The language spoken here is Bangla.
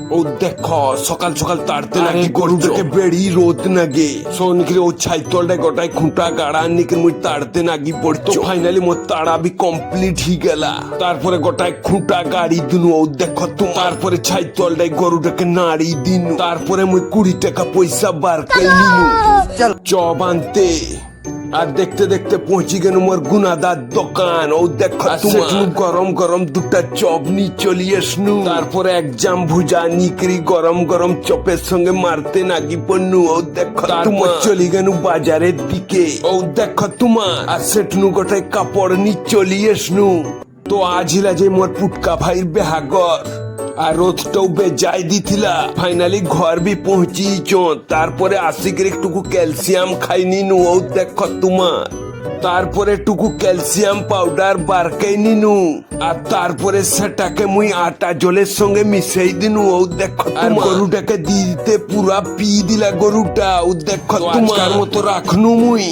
ও দেখো সকাল সকাল তাড়তে নাকি গরুটাকে বেড়ি রোদ নাগে সোনকিরে ও ছাইতলটাই গোটাই খুঁটা গাড়া নিকে মুই তাড়তে নাগি পড়তো ফাইনালি মোর তাড়া বি কমপ্লিট হি গেলা তারপরে গোটাই খুঁটা গাড়ি দিনু ও দেখো তুমি তারপরে ছাইতলটাই গরুটাকে নাড়ি দিনু তারপরে মুই 20 টাকা পয়সা বার করে নিনু চব আনতে আর দেখতে দেখতে পৌঁছি গেল মোর গুনাদার দোকান ও দেখো তুমি গরম গরম দুটা চপ নি চলি আসনু তারপরে এক জাম ভুজা নিকরি গরম গরম চপের সঙ্গে মারতে নাগি পড়নু ও দেখো তোমার চলি গেল বাজারের দিকে ও দেখো তোমার আর সেটনু গোটাই কাপড় নি চলি আসনু তো আজ হিলা যে মোর পুটকা ভাইয়ের বেহাগর আর রোদটাও বেজাই দিছিলা ফাইনালি ঘর বি পৌঁছিছ তারপরে আসিকে একটুকু ক্যালসিয়াম খাইনি নু ও দেখো তোমার তারপরে টুকু ক্যালসিয়াম পাউডার বারকাই নিনু আর তারপরে সেটাকে মুই আটা জলের সঙ্গে মিশাই দিনু ও দেখো আর গরুটাকে দিতে পুরা পি দিলা গরুটা ও দেখো তোমার মতো রাখনু মুই।